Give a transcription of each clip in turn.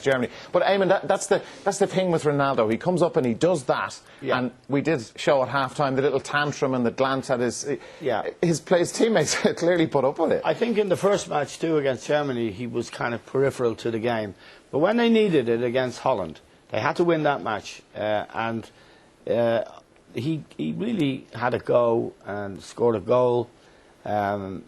Germany. But Eamon, that's the thing with Ronaldo. He comes up and he does that, and we did show at half-time the little tantrum and the glance at his teammates clearly put up with it. I think in the first match too against Germany, he was kind of peripheral to the game. But when they needed it against Holland, they had to win that match, and he really had a go and scored a goal, and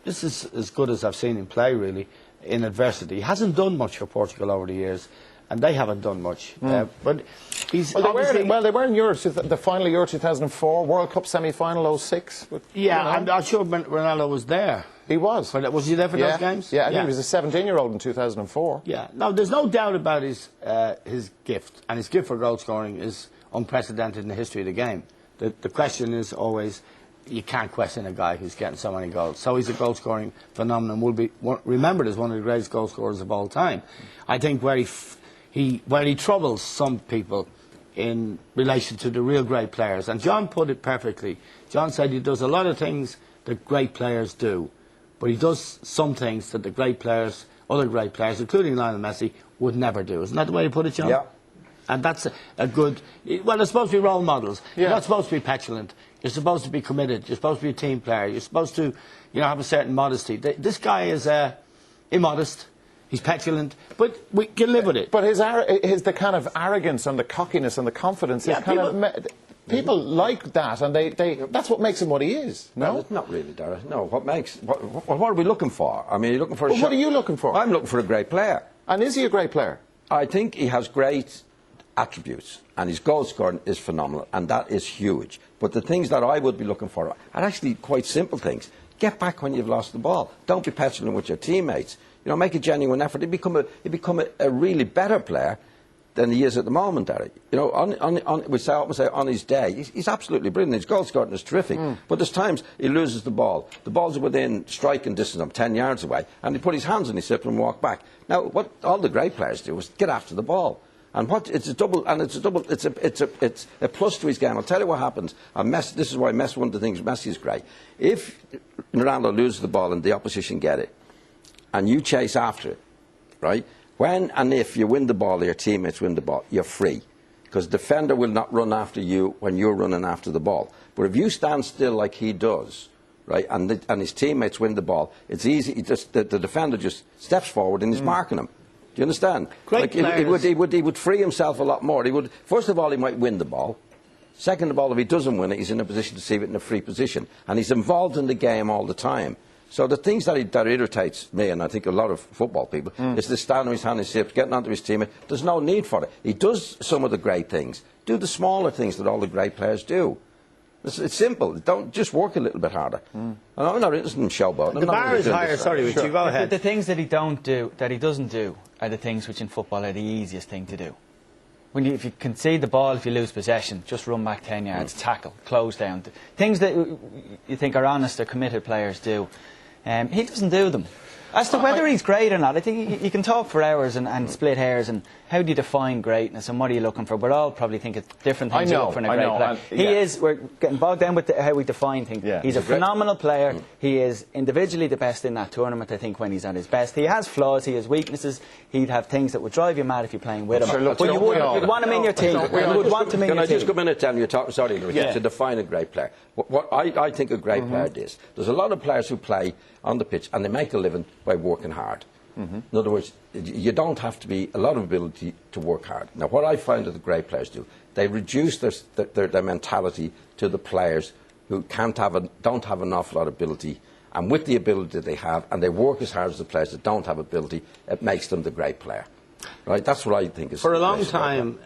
this is as good as I've seen him play, really, in adversity. He hasn't done much for Portugal over the years, and they haven't done much. But he's they were in Euro, the final Euro 2004, World Cup semi-final 06. But, I'm not sure Ronaldo was there. He was. Was he there for those games? Yeah, I think he was a 17-year-old in 2004. Yeah. No, there's no doubt about his gift, and his gift for goal scoring is unprecedented in the history of the game. The question is always, you can't question a guy who's getting so many goals. So he's a goal-scoring phenomenon, will be remembered as one of the greatest goal scorers of all time. I think where he troubles some people in relation to the real great players, and John put it perfectly. John said he does a lot of things that great players do, but he does some things that the great players, other great players, including Lionel Messi, would never do. Isn't that the way you put it, John? Yeah. And that's a good... Well, they're supposed to be role models. Yeah. You're not supposed to be petulant. You're supposed to be committed. You're supposed to be a team player. You're supposed to, have a certain modesty. This guy is immodest. He's petulant, but we can live with it. But the kind of arrogance and the cockiness and the confidence is kind of... People like that, and that's what makes him what he is. No, well, it's not really, Dara. No, what are we looking for? I mean, you're looking for. What are you looking for? I'm looking for a great player. And is he a great player? I think he has great attributes, and his goal scoring is phenomenal, and that is huge. But the things that I would be looking for are actually quite simple things. Get back when you've lost the ball. Don't be petulant with your teammates. Make a genuine effort. He become a really better player than he is at the moment, Derek. We often say on his day, he's absolutely brilliant. His goal scoring is terrific. But there's times he loses the ball. The balls are within striking distance of 10 yards away, and he put his hands on his hip and walk back. Now, what all the great players do is get after the ball. And it's a plus to his game. I'll tell you what happens. This is why Messi, one of the things Messi is great. If Ronaldo loses the ball and the opposition get it, and you chase after it, right? When and if you win the ball, your teammates win the ball, you're free. Because the defender will not run after you when you're running after the ball. But if you stand still like he does, right, and his teammates win the ball, it's easy. The defender just steps forward and he's marking him. Do you understand? Great he would free himself a lot more. First of all, he might win the ball. Second of all, if he doesn't win it, he's in a position to save it in a free position. And he's involved in the game all the time. So the things that irritates me, and I think a lot of football people, is the stand on his hand and his hips, getting onto his teammate. There's no need for it. He does some of the great things. Do the smaller things that all the great players do. It's simple. Don't just work a little bit harder. And I'm not interested in showboating. The bar is higher. Sorry, Richie, go ahead. The things that he doesn't do, are the things which in football are the easiest thing to do. If you concede the ball, if you lose possession, just run back 10 yards, tackle, close down. Things that you think are honest or committed players do. He doesn't do them. As to whether he's great or not, I think you can talk for hours and split hairs and how do you define greatness and what are you looking for? We're all probably think it's different things you look for in a great player. We're getting bogged down with how we define things. Yeah. He's a phenomenal player. He is individually the best in that tournament, I think, when he's at his best. He has flaws, he has weaknesses. He'd have things that would drive you mad if you're playing with him. But you'd want him in your team. You would want him in your team. Can I just come in and tell you, you're talking, sorry, to define a great player. What I think a great player is, there's a lot of players who play on the pitch and they make a living by working hard. In other words, you don't have to be a lot of ability to work hard. Now, what I find that the great players do, they reduce their mentality to the players who don't have an awful lot of ability, and with the ability they have, and they work as hard as the players that don't have ability, it makes them the great player. Right? That's what I think is. For a long time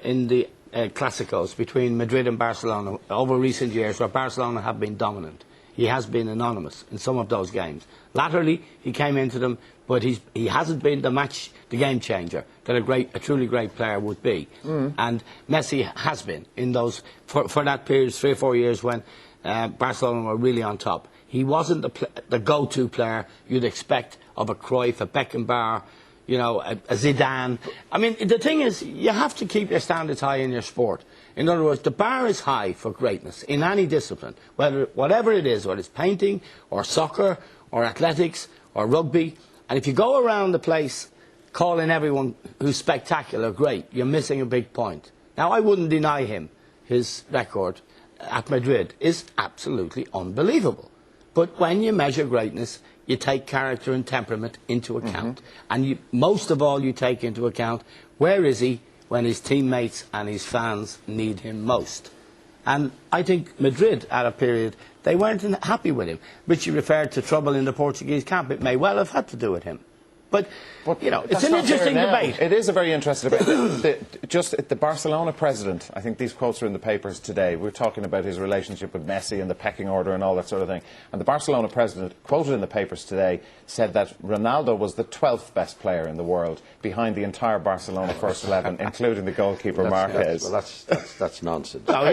in the Clásicos between Madrid and Barcelona, over recent years, where Barcelona have been dominant, he has been anonymous in some of those games. Latterly, he came into them, but he hasn't been the game changer that a truly great player would be. And Messi has been in those for that period, 3 or 4 years when Barcelona were really on top. He wasn't the go-to player you'd expect of a Cruyff, a Beckenbauer, a Zidane. I mean, the thing is, you have to keep your standards high in your sport. In other words, the bar is high for greatness in any discipline, whatever it is, whether it's painting or soccer or athletics or rugby. And if you go around the place calling everyone who's spectacular great, you're missing a big point. Now, I wouldn't deny him his record at Madrid is absolutely unbelievable. But when you measure greatness, you take character and temperament into account. And most of all, you take into account, where is he when his teammates and his fans need him most? And I think Madrid, at a period, they weren't happy with him. Richie referred to trouble in the Portuguese camp. It may well have had to do with him. But you know, it's an interesting debate. It is a very interesting debate. Just the Barcelona president, I think these quotes are in the papers today. We're talking about his relationship with Messi and the pecking order and all that sort of thing. And the Barcelona president, quoted in the papers today, said that Ronaldo was the 12th best player in the world, behind the entire Barcelona first 11, including the goalkeeper Marquez. That's nonsense. No,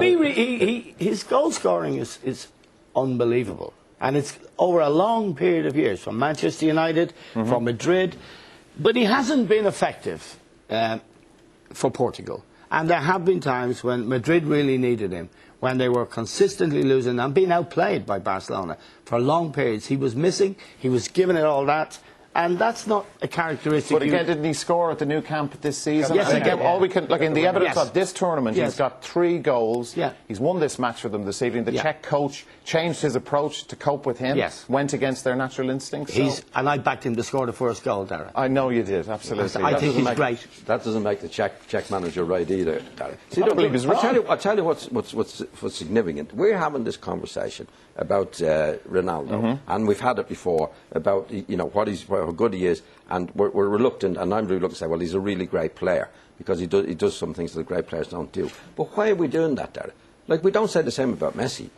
his goal scoring is unbelievable. And it's over a long period of years, from Manchester United, from Madrid. But he hasn't been effective for Portugal. And there have been times when Madrid really needed him, when they were consistently losing and being outplayed by Barcelona. For long periods, he was missing, he was giving it all that. And that's not a characteristic. But again, didn't he score at the new camp this season? Yes, and again, all we can, like in the evidence of this tournament, Yes. he's got 3 goals. Yeah. He's won this match for them this evening. The Czech coach changed his approach to cope with him. Yes. Went against their natural instincts. And I backed him to score the first goal, Darren. I know you did, absolutely. I think he's great. That doesn't make the Czech manager right either, Darren. See, I believe he's wrong. I'll tell you what's significant. We're having this conversation about Ronaldo, and we've had it before about how good he is, and we're reluctant, and I'm reluctant to say, well, he's a really great player because he does some things that great players don't do. But why are we doing that, Darren? Like, we don't say the same about Messi.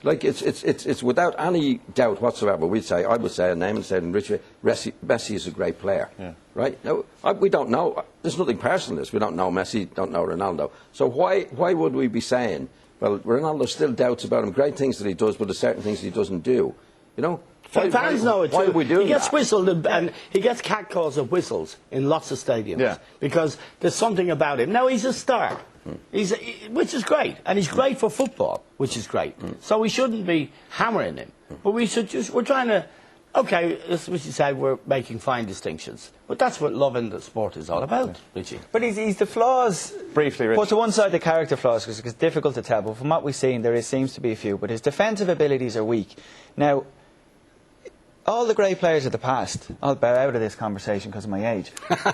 Like, it's without any doubt whatsoever. I would say a name and say in Richie, Messi is a great player, right? Now, we don't know. There's nothing personal in this. We don't know Messi, don't know Ronaldo. So why would we be saying, well, Ronaldo still doubts about him, great things that he does, but there's certain things he doesn't do, you know? Fans know it too. Why are we doing he gets that? whistled and he gets catcalls of whistles in lots of stadiums because there's something about him. Now, he's a star, which is great, and he's great for football, which is great. So we shouldn't be hammering him, but we're trying to, okay, as Richie said, we're making fine distinctions, but that's what loving the sport is all about, Richie. But he's the flaws. Briefly, Richie. Put to one side the character flaws because it's difficult to tell. But from what we've seen, seems to be a few. But his defensive abilities are weak. Now, all the great players of the past, I'll bow out of this conversation because of my age,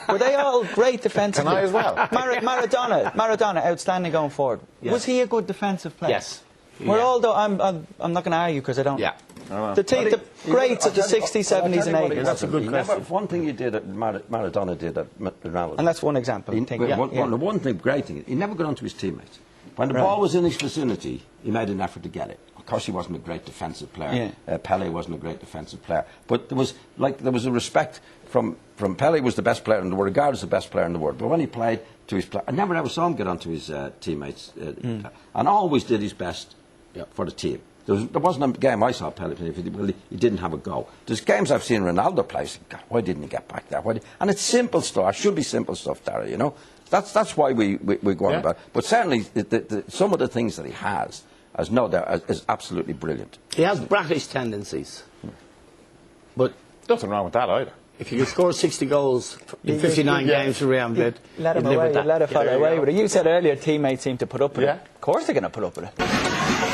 were they all great defensively? Can I as well? Maradona, outstanding going forward. Yes. Was he a good defensive player? Yes. We're all, though, I'm not going to argue because I don't. Yeah. The greats of the 60s, 70s and 80s. That's a good question. One thing you did, Maradona did at Ronaldo. And that's one example. One thing, great thing, he never got onto his teammates. When the ball was in his vicinity, he made an effort to get it. Of course, he wasn't a great defensive player. Pele wasn't a great defensive player. But there was a respect from Pele was the best player in the world, regarded as the best player in the world. But when he played to his I never ever saw him get onto his teammates, and always did his best for the team. There wasn't a game I saw Pele play he didn't have a go. There's games I've seen Ronaldo play. God, why didn't he get back there? And it's simple stuff. It should be simple stuff, Dara. You know, that's why we go on about it. But certainly, some of the things that he has, as no doubt, is absolutely brilliant. He has bratish tendencies, but Nothing wrong with that either. if you can score 60 goals in 59 games for Real Madrid, Let him you'd live away. with that. Let a fella away with it. You said earlier teammates seem to put up with it. Of course they're going to put up with it.